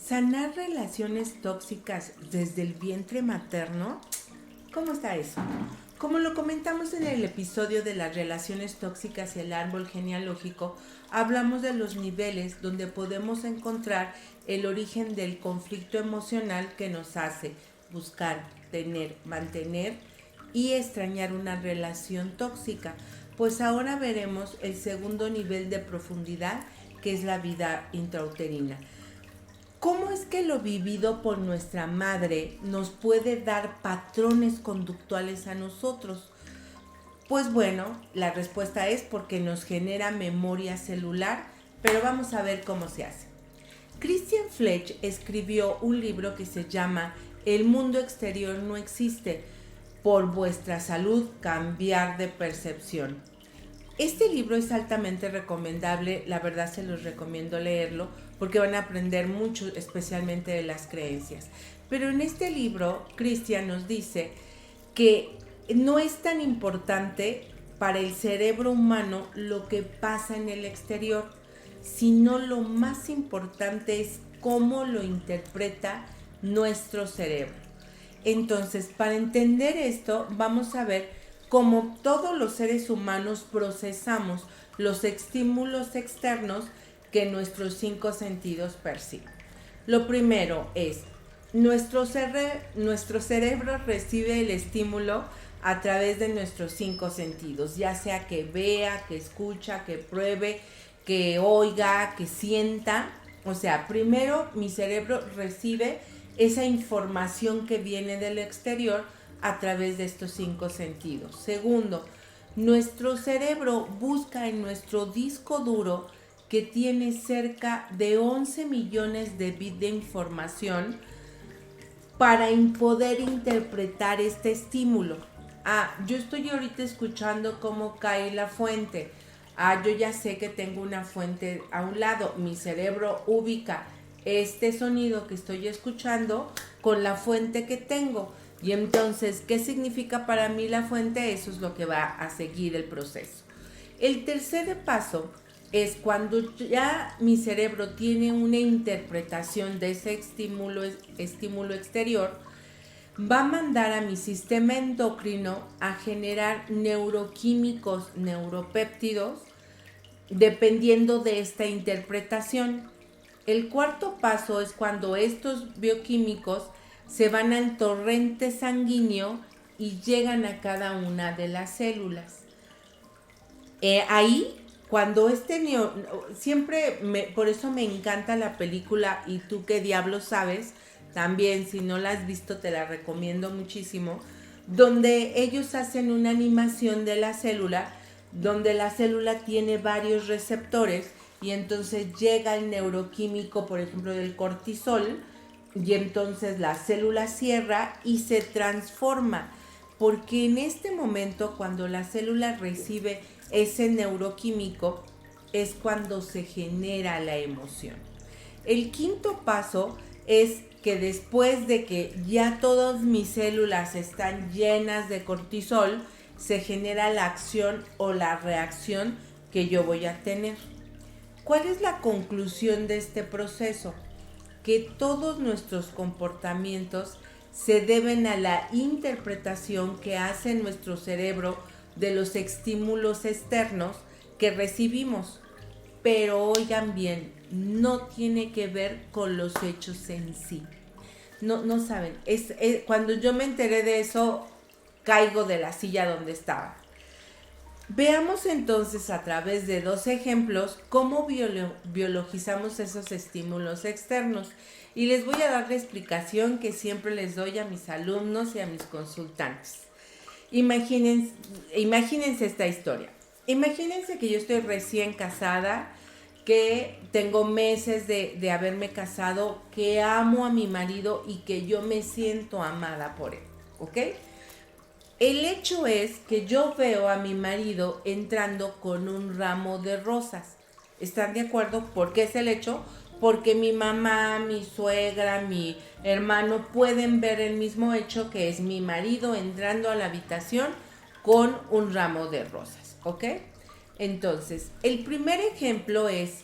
¿Sanar relaciones tóxicas desde el vientre materno? ¿Cómo está eso? Como lo comentamos en el episodio de las relaciones tóxicas y el árbol genealógico, hablamos de los niveles donde podemos encontrar el origen del conflicto emocional que nos hace buscar, tener, mantener y extrañar una relación tóxica. Pues ahora veremos el segundo nivel de profundidad, que es la vida intrauterina. ¿Cómo es que lo vivido por nuestra madre nos puede dar patrones conductuales a nosotros? Pues bueno, la respuesta es porque nos genera memoria celular, pero vamos a ver cómo se hace. Christian Fletch escribió un libro que se llama El mundo exterior no existe. Por vuestra salud, cambiar de percepción. Este libro es altamente recomendable, la verdad se los recomiendo leerlo porque van a aprender mucho, especialmente de las creencias. Pero en este libro, Christian nos dice que no es tan importante para el cerebro humano lo que pasa en el exterior, sino lo más importante es cómo lo interpreta nuestro cerebro. Entonces, para entender esto, vamos a ver cómo todos los seres humanos procesamos los estímulos externos que nuestros 5 sentidos perciben. Lo primero es, nuestro cerebro recibe el estímulo a través de nuestros 5 sentidos, ya sea que vea, que escucha, que pruebe, que oiga, que sienta. O sea, primero mi cerebro recibe esa información que viene del exterior a través de estos 5 sentidos. Segundo, nuestro cerebro busca en nuestro disco duro, que tiene cerca de 11 millones de bits de información, para poder interpretar este estímulo. Yo estoy ahorita escuchando cómo cae la fuente. Yo ya sé que tengo una fuente a un lado. Mi cerebro ubica este sonido que estoy escuchando con la fuente que tengo. Y entonces, ¿qué significa para mí la fuente? Eso es lo que va a seguir el proceso. El tercer paso es cuando ya mi cerebro tiene una interpretación de ese estímulo exterior, va a mandar a mi sistema endocrino a generar neuroquímicos, neuropéptidos, dependiendo de esta interpretación. El cuarto paso es cuando estos bioquímicos se van al torrente sanguíneo y llegan a cada una de las células. Ahí, cuando por eso me encanta la película Y tú qué diablos sabes, también si no la has visto te la recomiendo muchísimo, donde ellos hacen una animación de la célula, donde la célula tiene varios receptores y entonces llega el neuroquímico, por ejemplo, del cortisol, y entonces la célula cierra y se transforma, porque en este momento, cuando la célula recibe ese neuroquímico, es cuando se genera la emoción. El quinto paso es que después de que ya todas mis células están llenas de cortisol, se genera la acción o la reacción que yo voy a tener. ¿Cuál es la conclusión de este proceso? Que todos nuestros comportamientos se deben a la interpretación que hace nuestro cerebro de los estímulos externos que recibimos. Pero oigan bien, no tiene que ver con los hechos en sí. No saben, cuando yo me enteré de eso, caigo de la silla donde estaba. Veamos entonces a través de 2 ejemplos cómo biologizamos esos estímulos externos. Y les voy a dar la explicación que siempre les doy a mis alumnos y a mis consultantes. Imagínense esta historia. Imagínense que yo estoy recién casada, que tengo meses de haberme casado, que amo a mi marido y que yo me siento amada por él, ¿ok? El hecho es que yo veo a mi marido entrando con un ramo de rosas. ¿Están de acuerdo? ¿Por qué es el hecho? Porque mi mamá, mi suegra, mi hermano pueden ver el mismo hecho, que es mi marido entrando a la habitación con un ramo de rosas, ¿ok? Entonces, el primer ejemplo es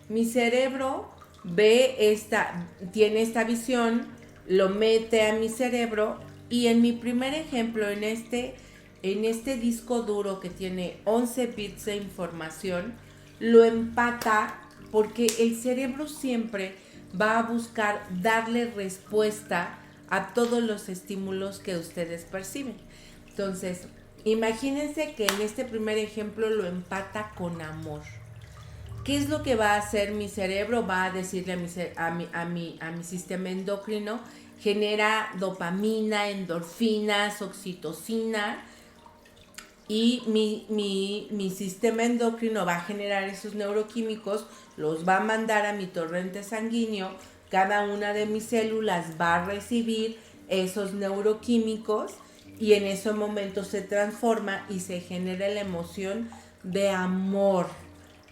mi cerebro tiene esta visión, lo mete a mi cerebro y en mi primer ejemplo, en este disco duro que tiene 11 bits de información, lo empata porque el cerebro siempre va a buscar darle respuesta a todos los estímulos que ustedes perciben. Entonces, imagínense que en este primer ejemplo lo empata con amor. ¿Qué es lo que va a hacer mi cerebro? Va a decirle a mi sistema endocrino, genera dopamina, endorfinas, oxitocina, y mi sistema endocrino va a generar esos neuroquímicos, los va a mandar a mi torrente sanguíneo, cada una de mis células va a recibir esos neuroquímicos y en ese momento se transforma y se genera la emoción de amor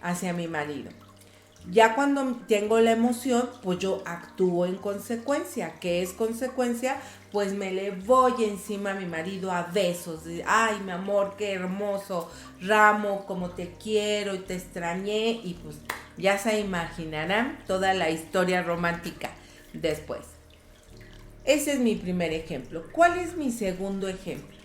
hacia mi marido. Ya cuando tengo la emoción, pues yo actúo en consecuencia. ¿Qué es consecuencia? Pues me le voy encima a mi marido a besos. Ay, mi amor, qué hermoso ramo, como te quiero y te extrañé. Y pues ya se imaginarán toda la historia romántica después. Ese es mi primer ejemplo. ¿Cuál es mi segundo ejemplo?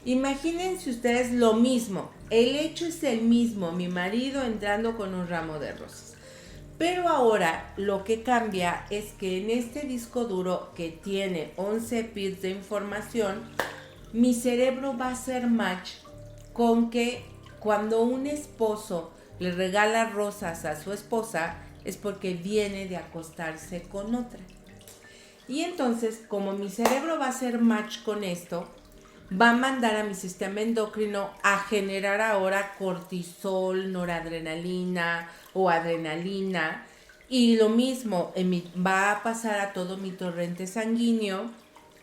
Imagínense ustedes lo mismo. El hecho es el mismo. Mi marido entrando con un ramo de rosas. Pero ahora lo que cambia es que en este disco duro que tiene 11 bits de información, mi cerebro va a hacer match con que cuando un esposo le regala rosas a su esposa es porque viene de acostarse con otra. Y entonces, como mi cerebro va a hacer match con esto, va a mandar a mi sistema endocrino a generar ahora cortisol, noradrenalina o adrenalina. Y lo mismo, va a pasar a todo mi torrente sanguíneo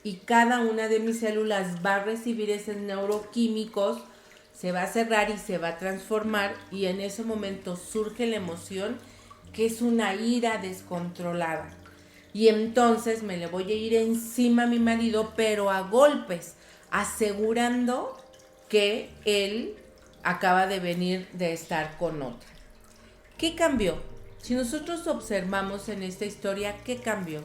y cada una de mis células va a recibir esos neuroquímicos, se va a cerrar y se va a transformar y en ese momento surge la emoción que es una ira descontrolada. Y entonces me le voy a ir encima a mi marido, pero a golpes, asegurando que él acaba de venir de estar con otra. ¿Qué cambió? Si nosotros observamos en esta historia, ¿qué cambió?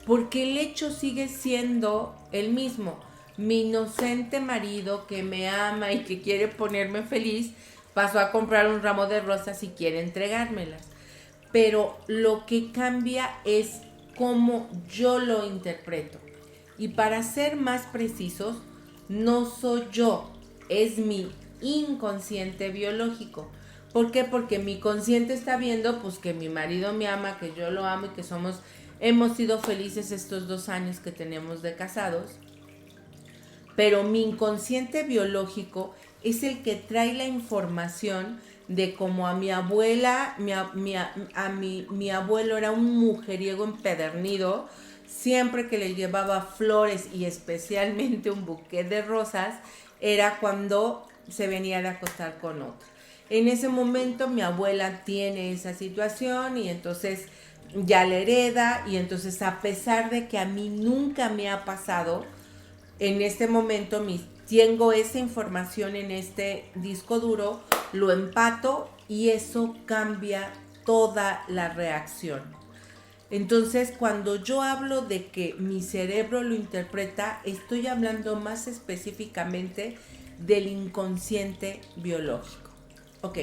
Porque el hecho sigue siendo el mismo. Mi inocente marido que me ama y que quiere ponerme feliz, pasó a comprar un ramo de rosas y quiere entregármelas. Pero lo que cambia es cómo yo lo interpreto. Y para ser más precisos, no soy yo, es mi inconsciente biológico. ¿Por qué? Porque mi consciente está viendo pues que mi marido me ama, que yo lo amo y que hemos sido felices estos 2 años que tenemos de casados. Pero mi inconsciente biológico es el que trae la información de cómo a mi abuela, mi abuelo era un mujeriego empedernido, siempre que le llevaba flores y especialmente un buquete de rosas, era cuando se venía de acostar con otro. En ese momento mi abuela tiene esa situación y entonces ya la hereda y entonces a pesar de que a mí nunca me ha pasado, en este momento tengo esa información en este disco duro, lo empato y eso cambia toda la reacción. Entonces, cuando yo hablo de que mi cerebro lo interpreta, estoy hablando más específicamente del inconsciente biológico. Ok,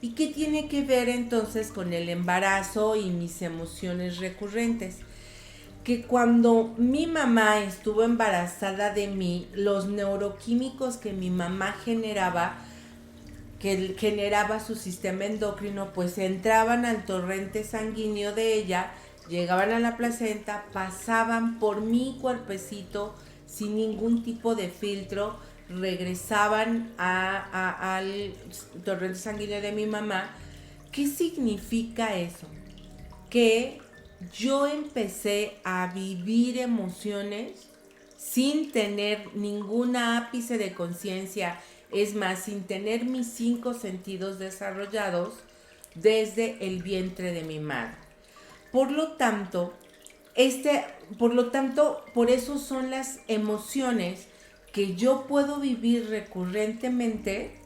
¿y qué tiene que ver entonces con el embarazo y mis emociones recurrentes? Que cuando mi mamá estuvo embarazada de mí, los neuroquímicos que mi mamá generaba, que generaba su sistema endocrino, pues entraban al torrente sanguíneo de ella, llegaban a la placenta, pasaban por mi cuerpecito sin ningún tipo de filtro, regresaban al torrente sanguíneo de mi mamá. ¿Qué significa eso? Que yo empecé a vivir emociones sin tener ningún ápice de conciencia, es más, sin tener mis 5 sentidos desarrollados desde el vientre de mi madre. Por lo tanto, por eso son las emociones que yo puedo vivir recurrentemente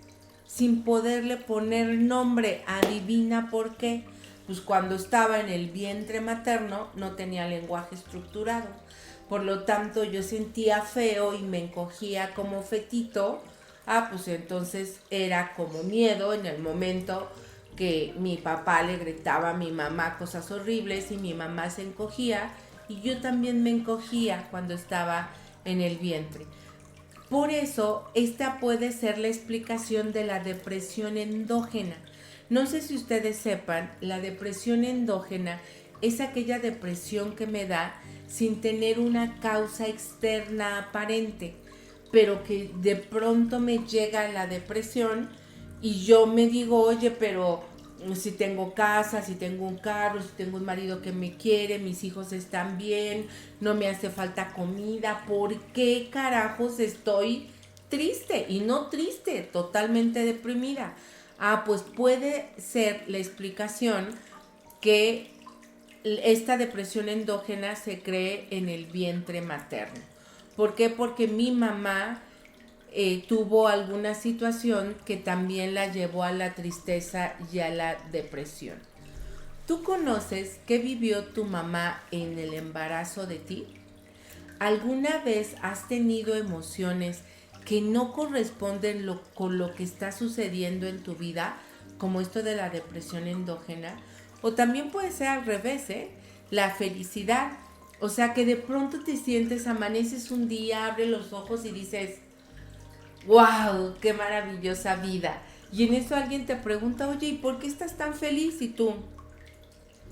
sin poderle poner nombre. Adivina por qué. pues cuando estaba en el vientre materno no tenía lenguaje estructurado. Por lo tanto, yo sentía feo y me encogía como fetito. Pues entonces era como miedo en el momento que mi papá le gritaba a mi mamá cosas horribles y mi mamá se encogía y yo también me encogía cuando estaba en el vientre. Por eso, esta puede ser la explicación de la depresión endógena. No sé si ustedes sepan, la depresión endógena es aquella depresión que me da sin tener una causa externa aparente, pero que de pronto me llega la depresión y yo me digo, oye, pero si tengo casa, si tengo un carro, si tengo un marido que me quiere, mis hijos están bien, no me hace falta comida, ¿por qué carajos estoy triste? Y no triste, totalmente deprimida. Pues puede ser la explicación que esta depresión endógena se cree en el vientre materno. ¿Por qué? Porque mi mamá tuvo alguna situación que también la llevó a la tristeza y a la depresión. ¿Tú conoces qué vivió tu mamá en el embarazo de ti? ¿Alguna vez has tenido emociones que no corresponden con lo que está sucediendo en tu vida, como esto de la depresión endógena? O también puede ser al revés, la felicidad. O sea, que de pronto te sientes, amaneces un día, abres los ojos y dices, ¡wow! ¡Qué maravillosa vida! Y en eso alguien te pregunta, oye, ¿y por qué estás tan feliz? Y tú,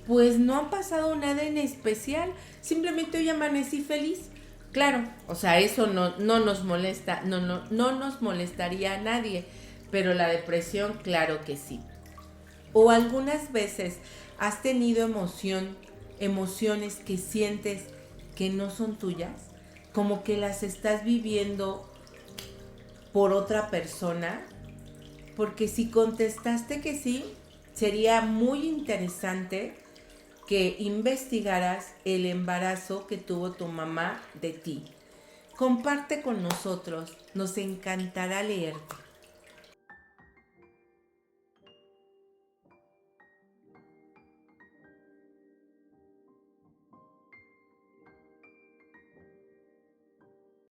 pues no ha pasado nada en especial, simplemente hoy amanecí feliz. Claro, o sea, eso no nos molesta, no nos molestaría a nadie, pero la depresión, claro que sí. O algunas veces has tenido emociones que sientes que no son tuyas, como que las estás viviendo por otra persona, porque si contestaste que sí, sería muy interesante que investigaras el embarazo que tuvo tu mamá de ti. Comparte con nosotros, nos encantará leerte.